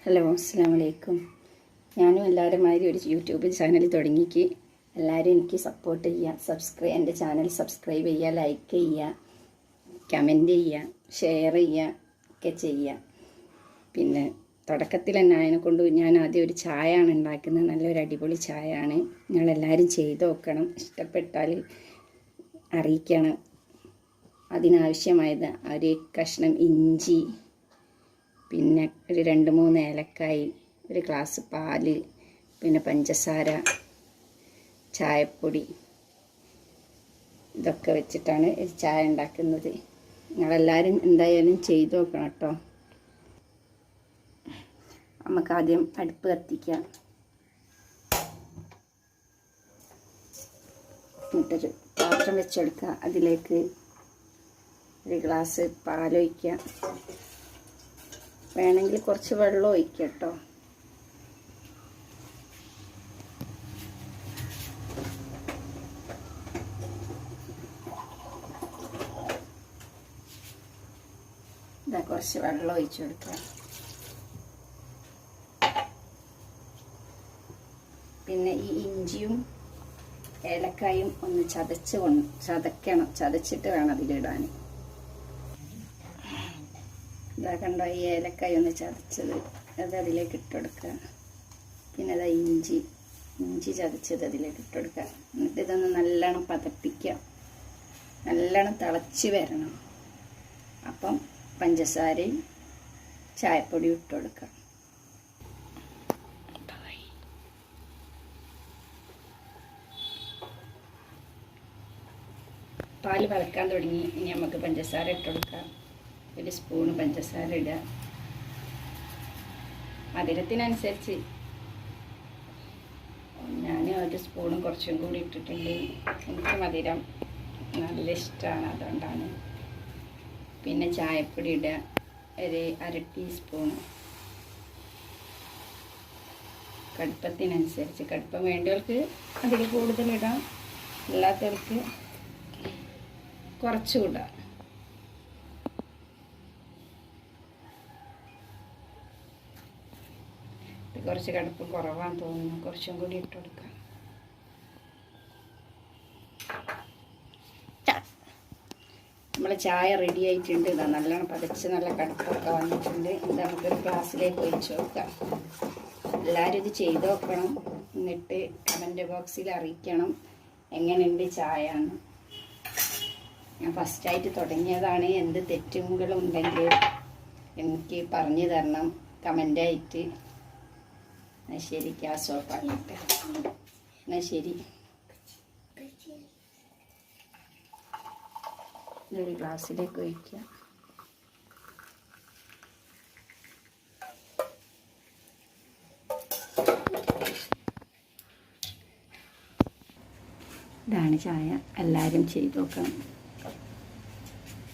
Hello, അസ്സലാമു അലൈക്കും. ഞാനും എല്ലാവരും മാതിരി ഒരു യൂട്യൂബ് ചാനൽ തുടങ്ങിക്ക്. എല്ലാവരും എനിക്ക് സപ്പോർട്ട് ചെയ്യുക. എൻ്റെ ചാനൽ സബ്സ്ക്രൈബ് ചെയ്യുക, ലൈക്ക് ചെയ്യുക, കമൻറ്റ് ചെയ്യുക, ഷെയർ ചെയ്യുക ഒക്കെ ചെയ്യുക. പിന്നെ തുടക്കത്തിൽ തന്നെ അതിനെക്കൊണ്ട് ഞാൻ ആദ്യം ഒരു ചായയാണ് ഉണ്ടാക്കുന്നത്. നല്ലൊരു അടിപൊളി ചായയാണ്. നിങ്ങളെല്ലാവരും ചെയ്ത് നോക്കണം. ഇഷ്ടപ്പെട്ടാൽ അറിയിക്കണം. അതിനാവശ്യമായത് ഒരു കഷ്ണം ഇഞ്ചി, പിന്നെ ഒരു 2-3 ഏലക്കായി, ഒരു ഗ്ലാസ് പാല്, പിന്നെ പഞ്ചസാര, ചായപ്പൊടി, ഇതൊക്കെ വെച്ചിട്ടാണ് ഒരു ചായ ഉണ്ടാക്കുന്നത്. നിങ്ങളെല്ലാവരും എന്തായാലും ചെയ്ത് നോക്കണം കേട്ടോ. നമുക്കാദ്യം അടുപ്പ് കത്തിക്കാം. എന്നിട്ടൊരു പാത്രം വെച്ചെടുക്കുക. അതിലേക്ക് ഒരു ഗ്ലാസ് പാലൊഴിക്കുക. വേണമെങ്കിൽ കുറച്ച് വെള്ളം ഒഴിക്കുക കേട്ടോ. ഇതാ കുറച്ച് വെള്ളം ഒഴിച്ചു കൊടുക്കുക. പിന്നെ ഈ ഇഞ്ചിയും ഏലക്കായും ഒന്ന് ചതക്കണം. ചതച്ചിട്ട് വേണം അതിലിടാൻ. ഇതാ കണ്ടോ, ഈ ഏലക്കായ ഒന്ന് ചതച്ചത് അത് അതിലേക്ക് ഇട്ടുകൊടുക്കുക. പിന്നെ അതാ ഇഞ്ചി ചതച്ചത് അതിലേക്ക് ഇട്ടുകൊടുക്കുക. എന്നിട്ട് ഇതൊന്ന് നല്ലോണം പതപ്പിക്കുക. നല്ലോണം തിളച്ച് വരണം. അപ്പം പഞ്ചസാരയും ചായപ്പൊടിയും ഇട്ടുകൊടുക്കുക. പാല് തിളക്കാൻ തുടങ്ങി. ഇനി നമുക്ക് പഞ്ചസാര ഇട്ടുകൊടുക്കാം. ഒരു സ്പൂണ് പഞ്ചസാര ഇടുക. മധുരത്തിനനുസരിച്ച് ഞാൻ ഒരു സ്പൂണും കുറച്ചും കൂടി ഇട്ടിട്ടുണ്ട്. എനിക്ക് മധുരം നല്ല ഇഷ്ടമാണ്, അതുകൊണ്ടാണ്. പിന്നെ ചായപ്പൊടി ഇടുക, ഒരു 1/2 ടീസ്പൂണ്. കടുപ്പത്തിനനുസരിച്ച്, കടുപ്പം വേണ്ടവർക്ക് അതിൽ കൂടുതലിടാം, അല്ലാത്തവർക്ക് കുറച്ചുകൂടാം. കുറച്ച് കടുപ്പം കുറവാന്ന് തോന്നുന്നു, കുറച്ചും കൂടി ഇട്ട് കൊടുക്കാം. നമ്മളെ ചായ റെഡി ആയിട്ടുണ്ട്. ഇതാ നല്ലോണം പതച്ച് നല്ല കടുപ്പൊക്കെ വന്നിട്ടുണ്ട്. ഇത് നമുക്കൊരു ഗ്ലാസ്സിലേക്ക് ഒഴിച്ച് വെക്കാം. എല്ലാവരും ഇത് ചെയ്ത് നോക്കണം. എന്നിട്ട് കമൻറ്റ് ബോക്സിൽ അറിയിക്കണം എങ്ങനെയുണ്ട് ചായ എന്ന്. ഞാൻ ഫസ്റ്റായിട്ട് തുടങ്ങിയതാണ്. എന്ത് തെറ്റുകളുണ്ടെങ്കിൽ എനിക്ക് പറഞ്ഞു തരണം കമൻ്റായിട്ട്. എന്നാൽ ശരി, ഗ്യാസ് ഓഫ് ആക്കിയിട്ട്. എന്നാൽ ശരി, ഇതൊരു ഗ്ലാസ്സിലേക്ക് ഒഴിക്കുക. ഇതാണ് ചായ. എല്ലാവരും ചെയ്ത് നോക്കണം.